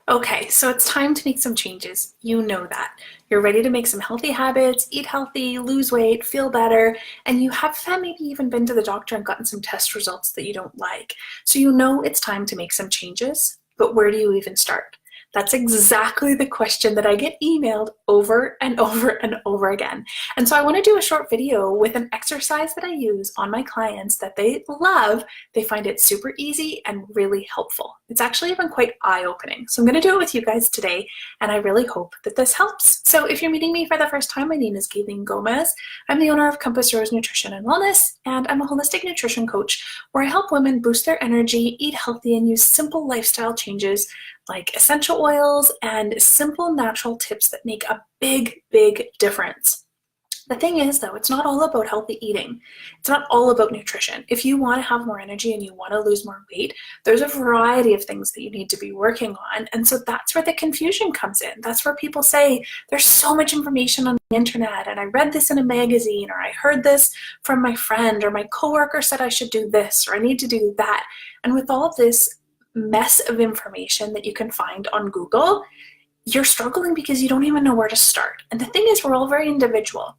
Okay, so it's time to make some changes. You know that. You're ready to make some healthy habits, eat healthy, lose weight, feel better, and you have maybe even been to the doctor and gotten some test results that you don't like. So you know it's time to make some changes, but where do you even start? That's exactly the question that I get emailed over and over and over again. And so I want to do a short video with an exercise that I use on my clients that they love. They find it super easy and really helpful. It's actually even quite eye-opening. So I'm going to do it with you guys today, and I really hope that this helps. So if you're meeting me for the first time, my name is Gaylene Gomez. I'm the owner of Compass Rose Nutrition and Wellness, and I'm a holistic nutrition coach where I help women boost their energy, eat healthy, and use simple lifestyle changes like essential oils and simple natural tips that make a big, big difference. The thing is, though, it's not all about healthy eating. It's not all about nutrition. If you want to have more energy and you want to lose more weight, there's a variety of things that you need to be working on. And so that's where the confusion comes in. That's where people say, there's so much information on the internet, and I read this in a magazine, or I heard this from my friend, or my coworker said I should do this, or I need to do that. And with all of this mess of information that you can find on Google, you're struggling because you don't even know where to start. And the thing is, we're all very individual.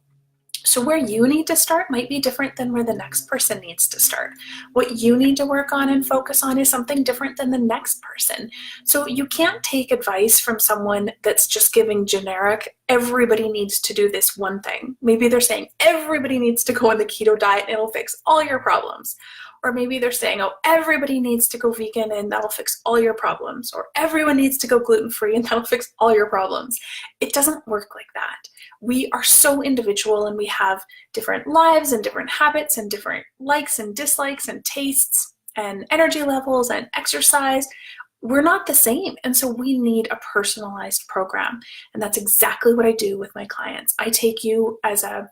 So where you need to start might be different than where the next person needs to start. What you need to work on and focus on is something different than the next person. So you can't take advice from someone that's just giving generic, everybody needs to do this one thing. Maybe they're saying everybody needs to go on the keto diet and it'll fix all your problems. Or maybe they're saying, oh, everybody needs to go vegan and that'll fix all your problems. Or everyone needs to go gluten-free and that'll fix all your problems. It doesn't work like that. We are so individual and we have different lives and different habits and different likes and dislikes and tastes and energy levels and exercise. We're not the same. And so we need a personalized program. And that's exactly what I do with my clients. I take you as a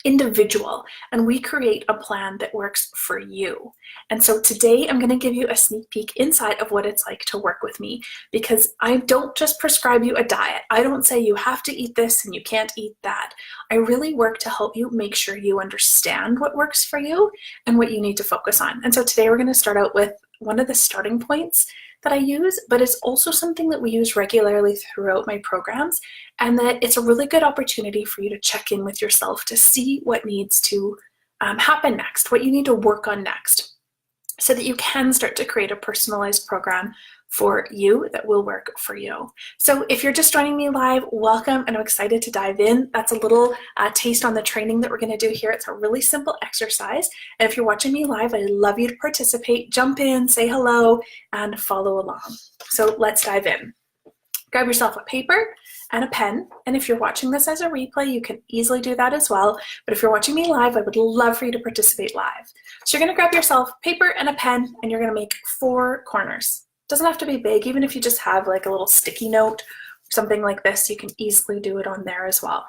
individual and we create a plan that works for you. And so today I'm going to give you a sneak peek inside of what it's like to work with me, because I don't just prescribe you a diet. I don't say you have to eat this and you can't eat that. I really work to help you make sure you understand what works for you and what you need to focus on. And so today we're going to start out with one of the starting points that I use, but it's also something that we use regularly throughout my programs, and that it's a really good opportunity for you to check in with yourself to see what needs to happen next, what you need to work on next, so that you can start to create a personalized program for you that will work for you. So if you're just joining me live, welcome, and I'm excited to dive in. That's a little taste on the training that we're going to do here. It's a really simple exercise. And if you're watching me live, I'd love you to participate, jump in, say hello, and follow along. So let's dive in. Grab yourself a paper and a pen. And if you're watching this as a replay, you can easily do that as well. But if you're watching me live, I would love for you to participate live. So you're going to grab yourself paper and a pen, and you're going to make 4 corners. Doesn't have to be big. Even if you just have like a little sticky note, something like this, you can easily do it on there as well.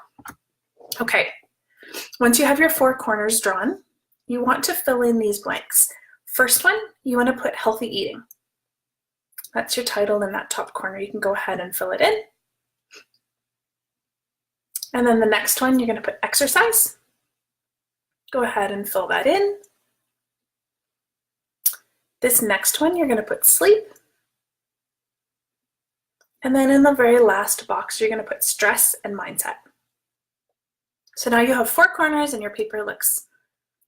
Okay, once you have your 4 corners drawn, you want to fill in these blanks. First one, you want to put healthy eating. That's your title in that top corner. You can go ahead and fill it in. And then the next one, you're going to put exercise. Go ahead and fill that in. This next one, you're going to put sleep. And then in the very last box, you're going to put stress and mindset. So now you have 4 corners and your paper looks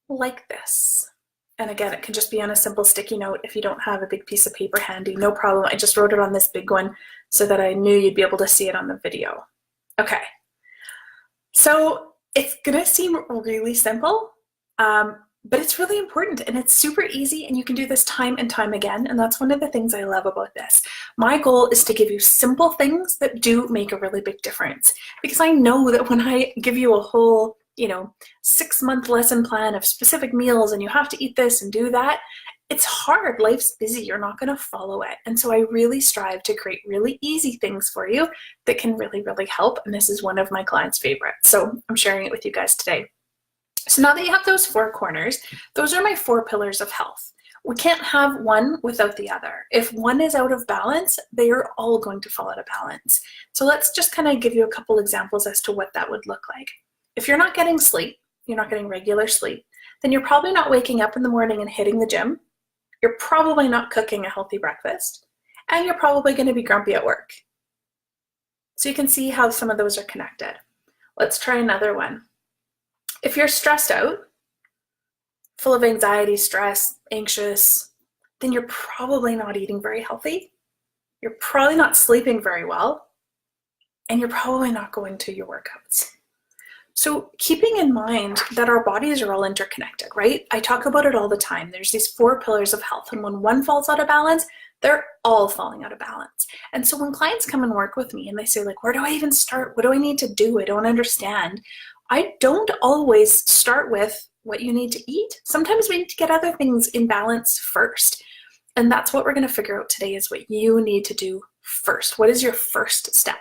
like this. And again, it can just be on a simple sticky note. If you don't have a big piece of paper handy, no problem. I just wrote it on this big one so that I knew you'd be able to see it on the video. Okay. So it's going to seem really simple, but it's really important and it's super easy, and you can do this time and time again. And that's one of the things I love about this. My goal is to give you simple things that do make a really big difference, because I know that when I give you a whole 6-month lesson plan of specific meals and you have to eat this and do that, it's hard. Life's busy. You're not going to follow it. And so I really strive to create really easy things for you that can really, really help. And this is one of my clients' favorites. So I'm sharing it with you guys today. So now that you have those 4 corners, those are my 4 pillars of health. We can't have one without the other. If one is out of balance, they are all going to fall out of balance. So let's just kind of give you a couple examples as to what that would look like. If you're not getting sleep, you're not getting regular sleep, then you're probably not waking up in the morning and hitting the gym. You're probably not cooking a healthy breakfast. and you're probably going to be grumpy at work. So you can see how some of those are connected. Let's try another one. If you're stressed out, full of anxiety, stress, anxious, then you're probably not eating very healthy. You're probably not sleeping very well, and you're probably not going to your workouts. So keeping in mind that our bodies are all interconnected, right? I talk about it all the time. There's these 4 pillars of health, and when one falls out of balance, they're all falling out of balance. And so when clients come and work with me and they say, like, where do I even start? What do I need to do? I don't understand. I don't always start with what you need to eat. Sometimes we need to get other things in balance first. And that's what we're going to figure out today, is what you need to do first. What is your first step?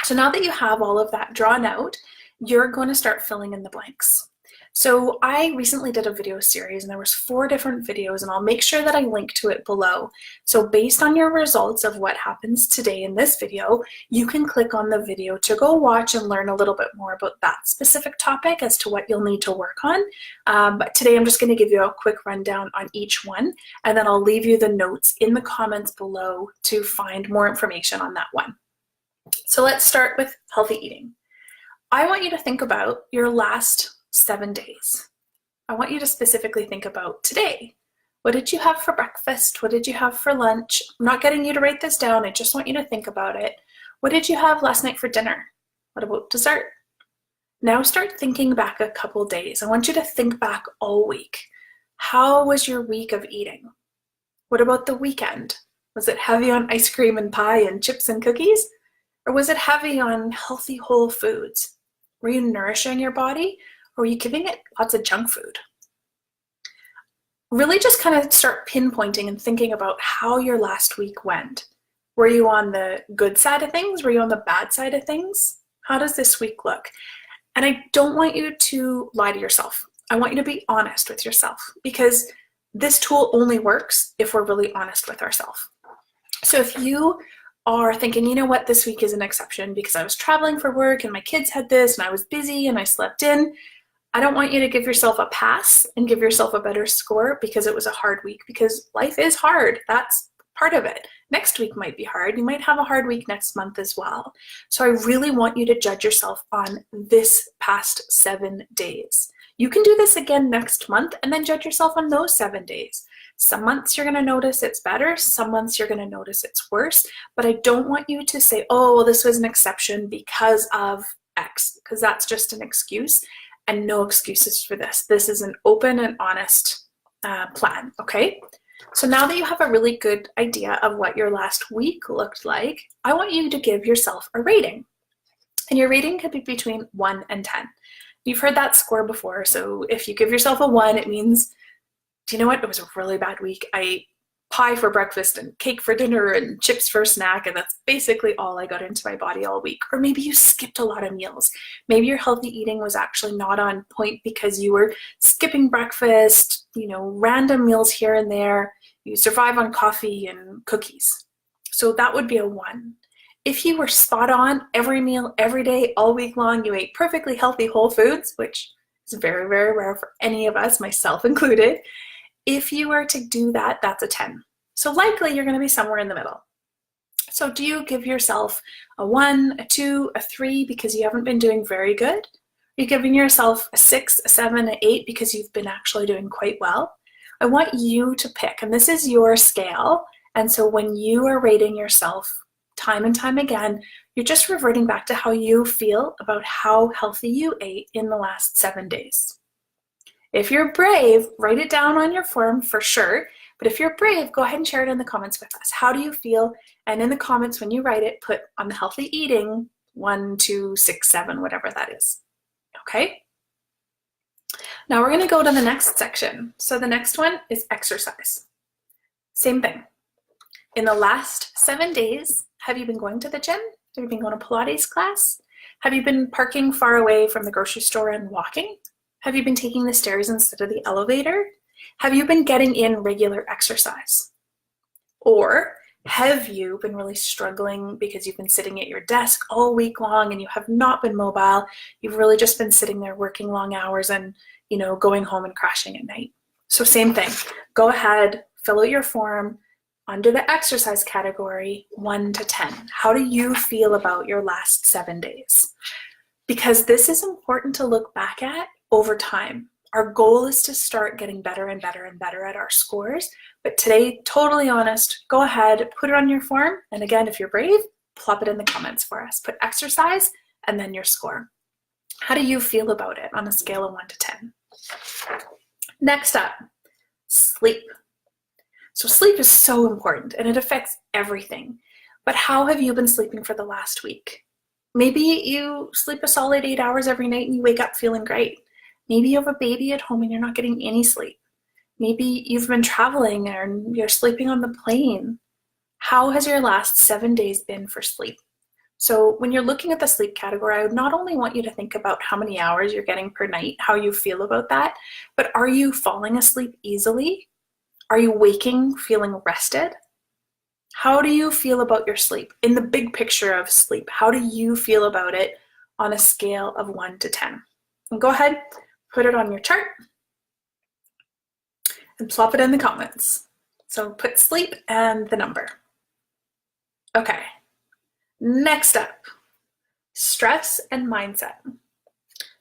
So now that you have all of that drawn out, you're going to start filling in the blanks. So I recently did a video series, and there was 4 different videos, and I'll make sure that I link to it below. So based on your results of what happens today in this video, you can click on the video to go watch and learn a little bit more about that specific topic as to what you'll need to work on. But today I'm just going to give you a quick rundown on each one, and then I'll leave you the notes in the comments below to find more information on that one. So let's start with healthy eating. I want you to think about your last 7 days. I want you to specifically think about today. What did you have for breakfast? What did you have for lunch? I'm not getting you to write this down. I just want you to think about it. What did you have last night for dinner? What about dessert? Now start thinking back a couple days. I want you to think back all week. How was your week of eating? What about the weekend? Was it heavy on ice cream and pie and chips and cookies? Or was it heavy on healthy whole foods? Were you nourishing your body? Or were you giving it lots of junk food? Really just kind of start pinpointing and thinking about how your last week went. Were you on the good side of things? Were you on the bad side of things? How does this week look? And I don't want you to lie to yourself. I want you to be honest with yourself, because this tool only works if we're really honest with ourselves. So if you are thinking, you know what, this week is an exception because I was traveling for work and my kids had this and I was busy and I slept in, I don't want you to give yourself a pass and give yourself a better score because it was a hard week, because life is hard. That's part of it. Next week might be hard. You might have a hard week next month as well. So I really want you to judge yourself on this past 7 days. You can do this again next month and then judge yourself on those 7 days. Some months you're going to notice it's better. Some months you're going to notice it's worse. But I don't want you to say, oh, well, this was an exception because of X, because that's just an excuse. And no excuses for this. This is an open and honest plan, okay? So now that you have a really good idea of what your last week looked like, I want you to give yourself a rating. And your rating could be between 1 and 10. You've heard that score before, so if you give yourself a 1, it means, do you know what? It was a really bad week. I ate pie for breakfast and cake for dinner and chips for a snack, and that's basically all I got into my body all week. Or maybe you skipped a lot of meals. Maybe your healthy eating was actually not on point because you were skipping breakfast, random meals here and there. You survive on coffee and cookies. So that would be a 1. If you were spot on every meal, every day, all week long, you ate perfectly healthy whole foods, which is very, very rare for any of us, myself included. If you were to do that, that's a 10. So likely you're going to be somewhere in the middle. So do you give yourself a 1, a 2, a 3 because you haven't been doing very good? Are you giving yourself a 6, a 7, an 8 because you've been actually doing quite well? I want you to pick, and this is your scale. And so when you are rating yourself time and time again, you're just reverting back to how you feel about how healthy you ate in the last 7 days. If you're brave, write it down on your form for sure. But if you're brave, go ahead and share it in the comments with us. How do you feel? And in the comments, when you write it, put on the healthy eating 1, 2, 6, 7, whatever that is. Okay? Now we're going to go to the next section. So the next one is exercise. Same thing. In the last 7 days, have you been going to the gym? Have you been going to Pilates class? Have you been parking far away from the grocery store and walking? Have you been taking the stairs instead of the elevator? Have you been getting in regular exercise? Or have you been really struggling because you've been sitting at your desk all week long and you have not been mobile? You've really just been sitting there working long hours and, going home and crashing at night. So same thing. Go ahead, fill out your form, Under the exercise category, 1 to 10. How do you feel about your last 7 days? Because this is important to look back at over time. Our goal is to start getting better and better and better at our scores. But today, totally honest, go ahead, put it on your form. And again, if you're brave, plop it in the comments for us. Put exercise and then your score. How do you feel about it on a scale of 1 to 10? Next up, sleep. So sleep is so important and it affects everything. But how have you been sleeping for the last week? Maybe you sleep a solid 8 hours every night and you wake up feeling great. Maybe you have a baby at home and you're not getting any sleep. Maybe you've been traveling and you're sleeping on the plane. How has your last 7 days been for sleep? So when you're looking at the sleep category, I would not only want you to think about how many hours you're getting per night, how you feel about that, but are you falling asleep easily? Are you waking feeling rested? How do you feel about your sleep? In the big picture of sleep, how do you feel about it on a scale of 1 to 10? And go ahead, put it on your chart and plop it in the comments. So put sleep and the number. Okay, next up, stress and mindset.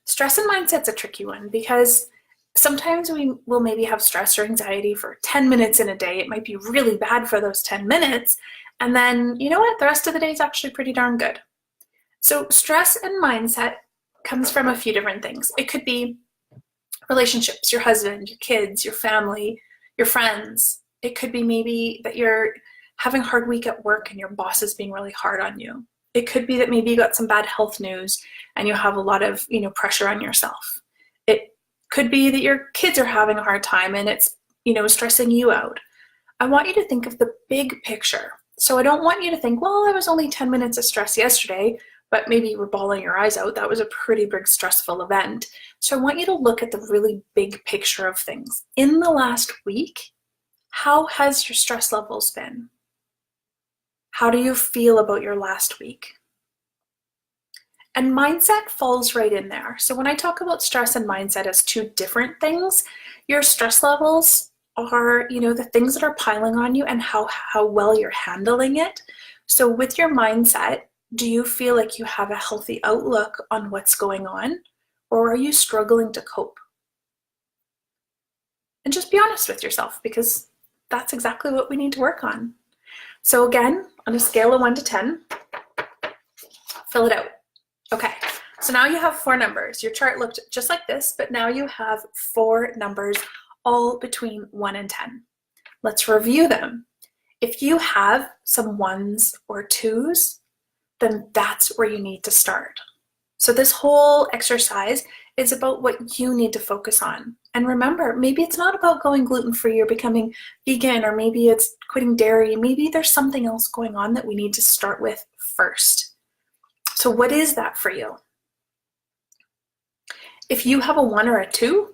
Stress and mindset's a tricky one because sometimes we will maybe have stress or anxiety for 10 minutes in a day. It might be really bad for those 10 minutes. And then, you know what? The rest of the day is actually pretty darn good. So stress and mindset comes from a few different things. It could be relationships, your husband, your kids, your family, your friends. It could be maybe that you're having a hard week at work and your boss is being really hard on you. It could be that maybe you got some bad health news and you have a lot of, pressure on yourself. It could be that your kids are having a hard time and it's, stressing you out. I want you to think of the big picture. So I don't want you to think, well, I was only 10 minutes of stress yesterday, but maybe you were bawling your eyes out. That was a pretty big stressful event. So I want you to look at the really big picture of things. In the last week, how has your stress levels been? How do you feel about your last week? And mindset falls right in there. So when I talk about stress and mindset as two different things, your stress levels are, the things that are piling on you and how well you're handling it. So with your mindset, do you feel like you have a healthy outlook on what's going on, or are you struggling to cope? And just be honest with yourself, because that's exactly what we need to work on. So again, on a scale of 1 to 10, fill it out. Okay, so now you have 4 numbers. Your chart looked just like this, but now you have 4 numbers all between 1 and 10. Let's review them. If you have some 1s or 2s, then that's where you need to start. So this whole exercise is about what you need to focus on. And remember, maybe it's not about going gluten-free or becoming vegan, or maybe it's quitting dairy. Maybe there's something else going on that we need to start with first. So what is that for you? If you have a 1 or a 2,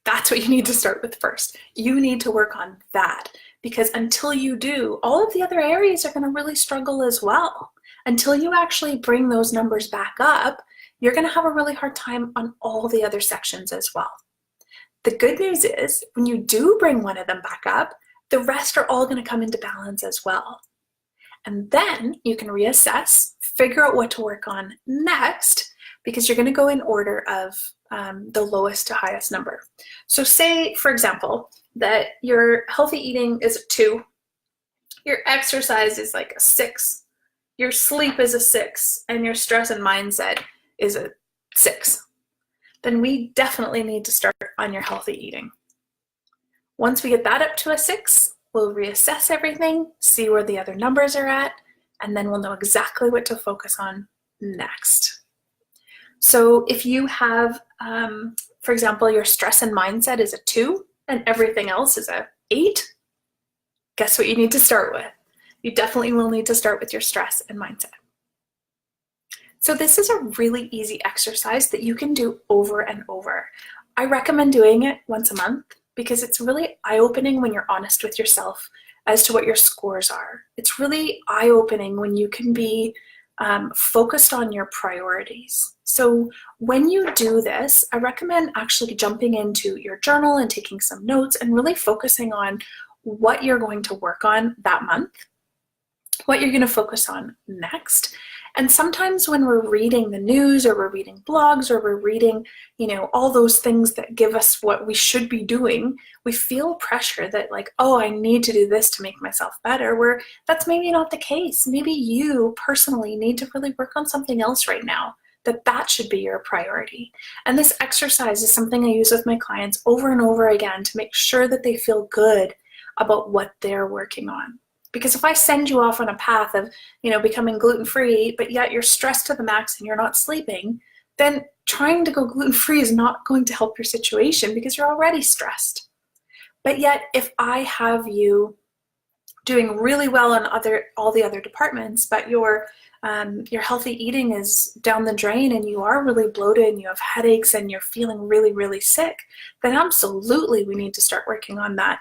that's what you need to start with first. You need to work on that, because until you do, all of the other areas are going to really struggle as well. Until you actually bring those numbers back up, you're going to have a really hard time on all the other sections as well. The good news is when you do bring one of them back up, the rest are all going to come into balance as well. And then you can reassess, figure out what to work on next, because you're going to go in order of the lowest to highest number. So say, for example, that your healthy eating is a 2, your exercise is like a 6, your sleep is a 6, and your stress and mindset is a 6. Then we definitely need to start on your healthy eating. Once we get that up to a 6, we'll reassess everything, see where the other numbers are at, and then we'll know exactly what to focus on next. So if you have, for example, your stress and mindset is a 2 and everything else is a 8, guess what you need to start with? You definitely will need to start with your stress and mindset. So this is a really easy exercise that you can do over and over. I recommend doing it once a month because it's really eye-opening when you're honest with yourself as to what your scores are. It's really eye-opening when you can be focused on your priorities. So when you do this, I recommend actually jumping into your journal and taking some notes and really focusing on what you're going to work on that month, what you're going to focus on next. And sometimes when we're reading the news or we're reading blogs or we're reading, all those things that give us what we should be doing, we feel pressure that like, oh, I need to do this to make myself better, where that's maybe not the case. Maybe you personally need to really work on something else right now, that should be your priority. And this exercise is something I use with my clients over and over again to make sure that they feel good about what they're working on. Because if I send you off on a path of, becoming gluten-free, but yet you're stressed to the max and you're not sleeping, then trying to go gluten-free is not going to help your situation because you're already stressed. But yet, if I have you doing really well on all the other departments, but your healthy eating is down the drain and you are really bloated and you have headaches and you're feeling really, really sick, then absolutely we need to start working on that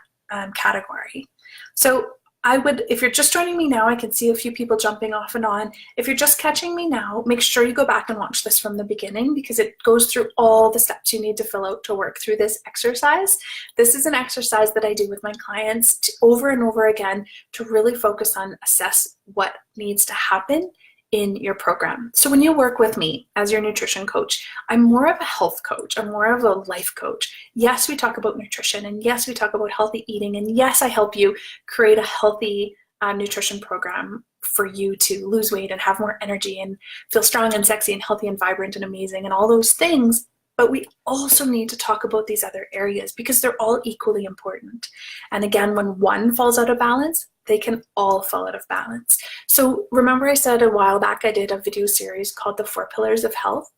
category. So if you're just joining me now, I can see a few people jumping off and on. If you're just catching me now, make sure you go back and watch this from the beginning because it goes through all the steps you need to fill out to work through this exercise. This is an exercise that I do with my clients over and over again to really focus on assess what needs to happen in your program. So when you work with me as your nutrition coach, I'm more of a health coach. I'm more of a life coach. Yes, we talk about nutrition, and yes, we talk about healthy eating, and yes, I help you create a healthy nutrition program for you to lose weight and have more energy and feel strong and sexy and healthy and vibrant and amazing and all those things. But we also need to talk about these other areas because they're all equally important. And again, when one falls out of balance, they can all fall out of balance. So remember I said a while back I did a video series called The 4 Pillars of Health.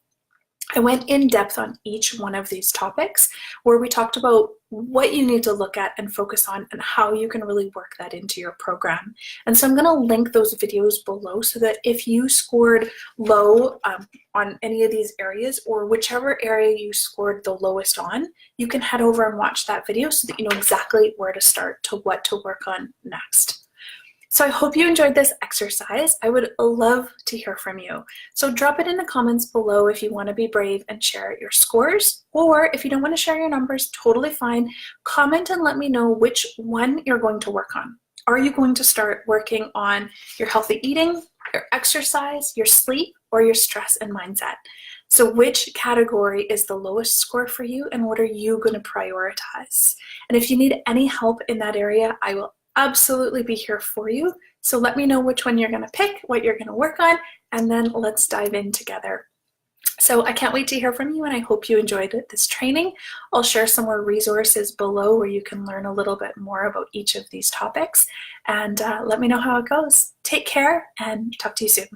I went in depth on each one of these topics where we talked about what you need to look at and focus on and how you can really work that into your program. And so I'm going to link those videos below so that if you scored low on any of these areas or whichever area you scored the lowest on, you can head over and watch that video so that you know exactly where to start to what to work on next. So I hope you enjoyed this exercise. I would love to hear from you. So drop it in the comments below if you want to be brave and share your scores, or if you don't want to share your numbers, totally fine. Comment and let me know which one you're going to work on. Are you going to start working on your healthy eating, your exercise, your sleep, or your stress and mindset? So which category is the lowest score for you and what are you going to prioritize? And if you need any help in that area, I will absolutely be here for you. So let me know which one you're going to pick, what you're going to work on, and then let's dive in together. So I can't wait to hear from you, and I hope you enjoyed this training. I'll share some more resources below where you can learn a little bit more about each of these topics, and let me know how it goes. Take care and talk to you soon.